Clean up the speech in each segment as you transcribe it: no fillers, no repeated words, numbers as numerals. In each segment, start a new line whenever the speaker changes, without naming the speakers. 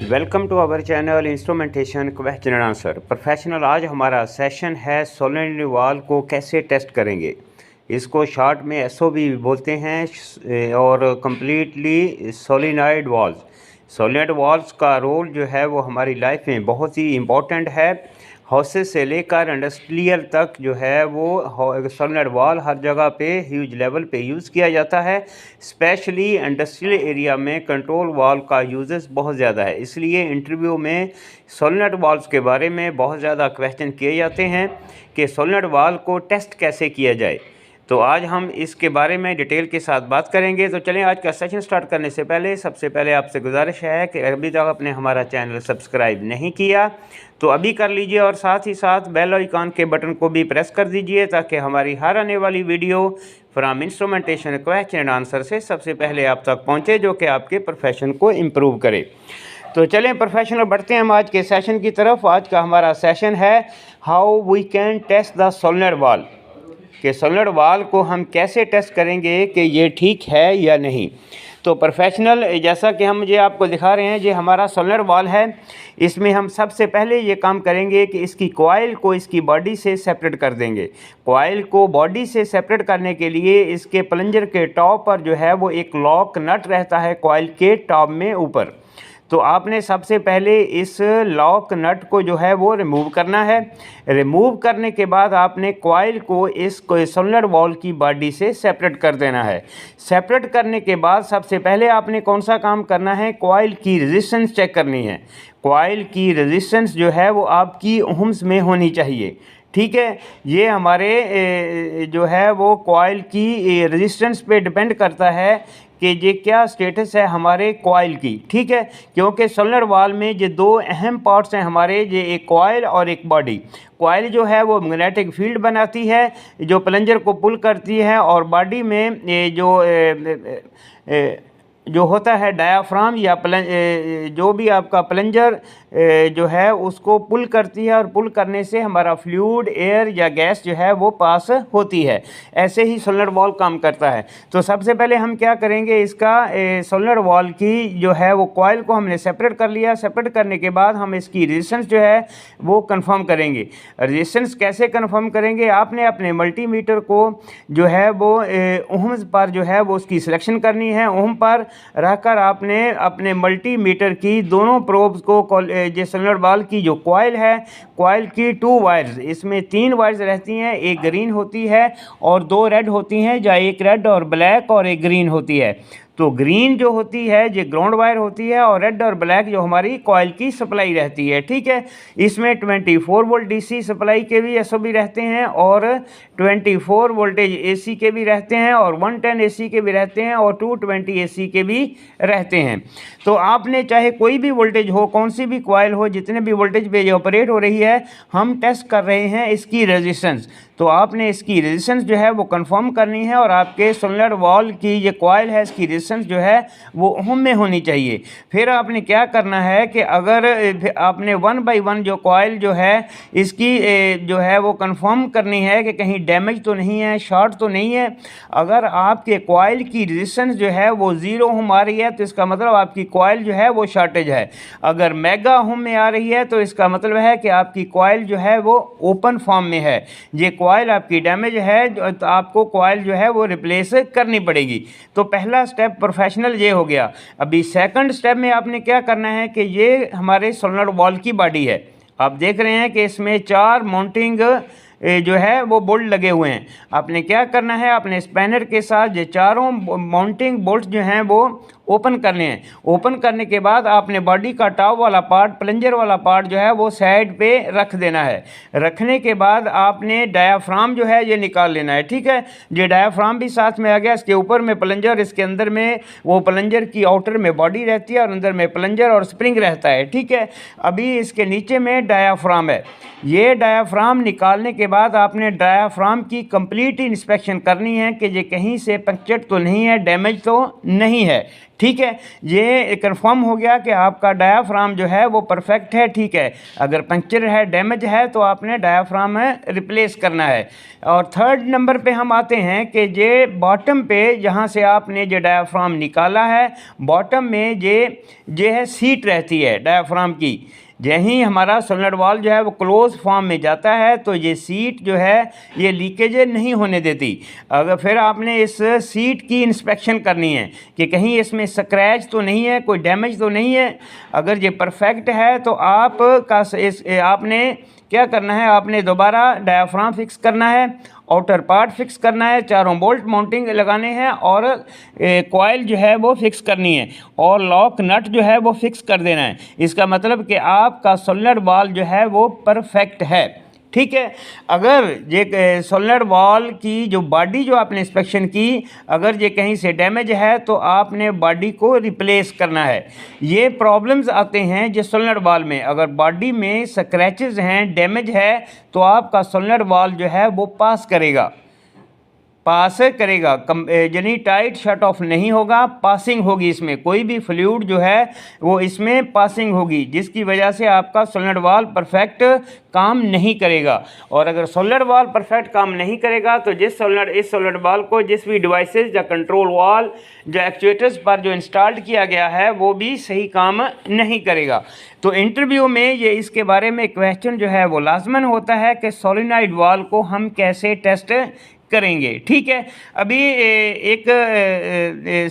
Welcome to our channel instrumentation question and answer professional. आज हमारा session है solenoid valve को कैसे टेस्ट करेंगे। इसको शॉर्ट में एसओवी बोलते हैं और completely solenoid valve. Solenoid valves का रोल जो है वो हमारी लाइफ में बहुत ही इम्पोर्टेंट है। हाउसेस से लेकर इंडस्ट्रियल तक जो है वो सोलेनोइड वाल्व हर जगह पे ह्यूज लेवल पे यूज़ किया जाता है। स्पेशली इंडस्ट्रियल एरिया में कंट्रोल वाल्व का यूजेस बहुत ज़्यादा है, इसलिए इंटरव्यू में सोलेनोइड वाल्व्स के बारे में बहुत ज़्यादा क्वेश्चन किए जाते हैं कि सोलेनोइड वाल्व को टेस्ट कैसे किया जाए। तो आज हम इसके बारे में डिटेल के साथ बात करेंगे। तो चलें, आज का सेशन स्टार्ट करने से पहले सबसे पहले आपसे गुजारिश है कि अभी तक आपने हमारा चैनल सब्सक्राइब नहीं किया तो अभी कर लीजिए और साथ ही साथ बेल आइकन के बटन को भी प्रेस कर दीजिए ताकि हमारी हर आने वाली video from instrumentation question and answer से सबसे पहले आप तक पहुँचे, जो कि आपके प्रोफेशन को इम्प्रूव करे। तो चलें प्रोफेशनल बढ़ते हैं हम आज के सेशन की तरफ। आज का हमारा सेशन है how we can test the solenoid valve, कि सोलेनोइड वाल्व को हम कैसे टेस्ट करेंगे कि ये ठीक है या नहीं। तो प्रोफेशनल जैसा कि हम ये आपको दिखा रहे हैं, ये हमारा सोलेनोइड वाल्व है। इसमें हम सबसे पहले ये काम करेंगे कि इसकी कॉइल को इसकी बॉडी से सेपरेट कर देंगे। कॉइल को बॉडी से सेपरेट करने के लिए इसके प्लंजर के टॉप पर जो है वो एक लॉक नट रहता है कॉइल के टॉप में ऊपर। तो आपने सबसे पहले इस लॉक नट को जो है वो रिमूव करना है। रिमूव करने के बाद आपने कॉइल को इस सोलेनोइड वाल्व की बॉडी से सेपरेट कर देना है। सेपरेट करने के बाद सबसे पहले आपने कौन सा काम करना है, कॉइल की रेजिस्टेंस चेक करनी है। कॉइल की रेजिस्टेंस जो है वो आपकी ओहम्स में होनी चाहिए। ठीक है, ये हमारे जो है वो कॉइल की रेजिस्टेंस पे डिपेंड करता है कि ये क्या स्टेटस है हमारे कॉइल की। ठीक है, क्योंकि सोलेनोइड वाल्व में ये दो अहम पार्ट्स हैं हमारे, ये एक कॉइल और एक बॉडी। कॉइल जो है वो मैग्नेटिक फील्ड बनाती है जो प्लंजर को पुल करती है, और बॉडी में जो होता है डायाफ्राम या जो भी आपका प्लंजर जो है उसको पुल करती है, और पुल करने से हमारा फ्लूइड, एयर या गैस जो है वो पास होती है। ऐसे ही सोलेनोइड वाल्व काम करता है। तो सबसे पहले हम क्या करेंगे, इसका सोलेनोइड वाल्व की जो है वो कॉइल को हमने सेपरेट कर लिया। सेपरेट करने के बाद हम इसकी रेजिस्टेंस जो है वो कंफर्म करेंगे। रेजिस्टेंस कैसे कंफर्म करेंगे, आपने अपने मल्टीमीटर को जो है वो ओहम्स पर जो है वो उसकी सिलेक्शन करनी है। ओहम पर रहकर आपने अपने मल्टीमीटर की दोनों प्रोब्स को जो सोलेनोइड वाल्व की जो कॉइल है, कॉइल की 2 वायर्स, इसमें 3 वायर्स रहती हैं, एक ग्रीन होती है और 2 रेड होती हैं, या एक रेड और ब्लैक और एक ग्रीन होती है। तो ग्रीन जो होती है ये ग्राउंड वायर होती है, और रेड और ब्लैक जो हमारी कॉइल की सप्लाई रहती है। ठीक है, इसमें 24 वोल्ट डीसी सप्लाई के भी एसओबी रहते हैं, और 24 वोल्टेज एसी के भी रहते हैं, और 110 एसी के भी रहते हैं, और 220 एसी के भी रहते हैं। तो आपने चाहे कोई भी वोल्टेज हो, कौन सी भी कॉइल हो, जितने भी वोल्टेज पे जो ऑपरेट हो रही है, हम टेस्ट कर रहे हैं इसकी रेजिस्टेंस। तो आपने इसकी रेजिस्टेंस जो है वो कंफर्म करनी है, और आपके सोलेनोइड वाल्व की ये कॉइल है इसकी रेजिस्टेंस जो है वो ओहम में होनी चाहिए। फिर आपने क्या करना है कि अगर आपने 1 बाई 1 जो कॉइल जो है इसकी जो है वो कंफर्म करनी है कि कहीं डैमेज तो नहीं है, शॉर्ट तो नहीं है। अगर आपके कॉइल की रेजिस्टेंस जो है वो 0 ओम आ रही है तो इसका मतलब आपकी कॉइल जो है वो शॉर्टेज है। अगर मेगा ओम में आ रही है तो इसका मतलब है कि आपकी कॉइल जो है वो ओपन फॉर्म में है, ये कॉइल आपकी डैमेज है, तो आपको कॉइल जो है वो रिप्लेस करनी पड़ेगी। तो पहला स्टेप प्रोफेशनल ये हो गया। अभी सेकंड स्टेप में आपने क्या करना है कि ये हमारे सोलेनोइड वाल्व की बॉडी है। आप देख रहे हैं कि इसमें 4 माउंटिंग जो है वो बोल्ट लगे हुए हैं। आपने क्या करना है, अपने स्पैनर के साथ ये चारों माउंटिंग बोल्ट जो हैं वो ओपन करने हैं। ओपन करने के बाद आपने बॉडी का टॉप वाला पार्ट, प्लंजर वाला पार्ट जो है वो साइड पे रख देना है। रखने के बाद आपने डायाफ्राम जो है ये निकाल लेना है। ठीक है, ये डायाफ्राम भी साथ में आ गया। इसके ऊपर में प्लंजर, इसके अंदर में वो प्लंजर की आउटर में बॉडी रहती है, और अंदर में प्लंजर और स्प्रिंग रहता है। ठीक है, अभी इसके नीचे में डायाफ्राम है। ये डायाफ्राम निकालने के बाद आपने डायाफ्राम की कंप्लीट इंस्पेक्शन करनी है कि ये कहीं से पंक्चर तो नहीं है, डैमेज तो नहीं है। ठीक है, ये कंफर्म हो गया कि आपका डायाफ्राम जो है वो परफेक्ट है। ठीक है, अगर पंक्चर है, डैमेज है, तो आपने डायाफ्राम रिप्लेस करना है। और थर्ड नंबर पे हम आते हैं कि ये बॉटम पे जहाँ से आपने जो डायाफ्राम निकाला है, बॉटम में ये है सीट रहती है डायाफ्राम की। यहीं हमारा सोलेनॉइड वाल्व जो है वो क्लोज फॉर्म में जाता है, तो ये सीट जो है ये लीकेज नहीं होने देती। अगर फिर आपने इस सीट की इंस्पेक्शन करनी है कि कहीं इसमें स्क्रैच तो नहीं है, कोई डैमेज तो नहीं है। अगर ये परफेक्ट है तो आपने क्या करना है, आपने दोबारा डायाफ्राम फिक्स करना है, आउटर पार्ट फिक्स करना है, चारों बोल्ट माउंटिंग लगाने हैं और कॉइल जो है वो फिक्स करनी है और लॉक नट जो है वो फिक्स कर देना है। इसका मतलब कि आपका सोलेनॉइड वाल्व जो है वो परफेक्ट है। ठीक है, अगर ये सोलेनॉइड वाल्व की जो बॉडी जो आपने इंस्पेक्शन की, अगर ये कहीं से डैमेज है तो आपने बॉडी को रिप्लेस करना है। ये प्रॉब्लम्स आते हैं जो सोलेनॉइड वाल्व में, अगर बॉडी में स्क्रैचेस हैं, डैमेज है, तो आपका सोलेनॉइड वाल्व जो है वो पास करेगा यानी टाइट शट ऑफ नहीं होगा, पासिंग होगी। इसमें कोई भी फ्लूइड जो है वो इसमें पासिंग होगी, जिसकी वजह से आपका सोलेनॉइड वाल्व परफेक्ट काम नहीं करेगा। और अगर सोलेनॉइड वाल्व परफेक्ट काम नहीं करेगा तो इस सोलेनॉइड वाल्व को जिस भी डिवाइसेस या कंट्रोल वाल्व जो एक्चुएटर्स पर जो इंस्टॉल्ड किया गया है वो भी सही काम नहीं करेगा। तो इंटरव्यू में ये इसके बारे में क्वेश्चन जो है वो लाजमन होता है कि सोलेनॉइड वाल्व को हम कैसे टेस्ट करेंगे। ठीक है, अभी एक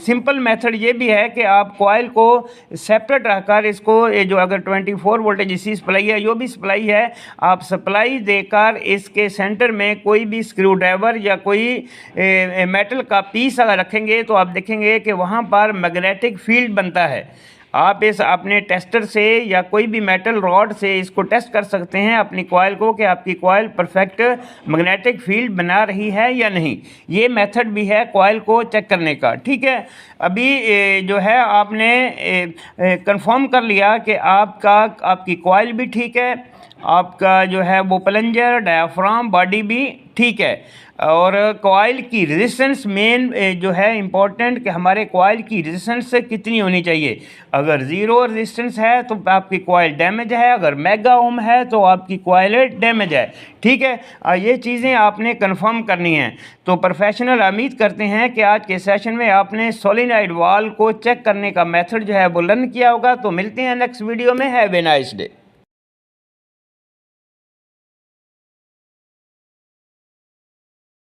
सिंपल मेथड ये भी है कि आप कॉइल को सेपरेट रखकर इसको जो अगर 24 वोल्टेज इसी सप्लाई है, जो भी सप्लाई है, आप सप्लाई देकर इसके सेंटर में कोई भी स्क्रू ड्राइवर या कोई मेटल का पीस अगर रखेंगे तो आप देखेंगे कि वहाँ पर मैग्नेटिक फील्ड बनता है। आप इस अपने टेस्टर से या कोई भी मेटल रॉड से इसको टेस्ट कर सकते हैं अपनी कॉइल को कि आपकी कॉइल परफेक्ट मैग्नेटिक फील्ड बना रही है या नहीं। ये मेथड भी है कॉइल को चेक करने का। ठीक है, अभी जो है आपने कंफर्म कर लिया कि आपकी कॉइल भी ठीक है, आपका जो है वो प्लंजर, डायाफ्राम, बॉडी भी ठीक है, और कॉइल की रेजिस्टेंस मेन जो है इम्पोर्टेंट कि हमारे कॉइल की रेजिस्टेंस कितनी होनी चाहिए। अगर ज़ीरो रेजिस्टेंस है तो आपकी कॉइल डैमेज है, अगर मेगा ओम है तो आपकी कॉइल डैमेज है। ठीक है, ये चीज़ें आपने कंफर्म करनी हैं। तो प्रोफेशनल उम्मीद करते हैं कि आज के सेशन में आपने सोलेनॉइड वाल्व को चेक करने का मेथड जो है वो लर्न किया होगा। तो मिलते हैं नेक्स्ट वीडियो में। Have a nice day.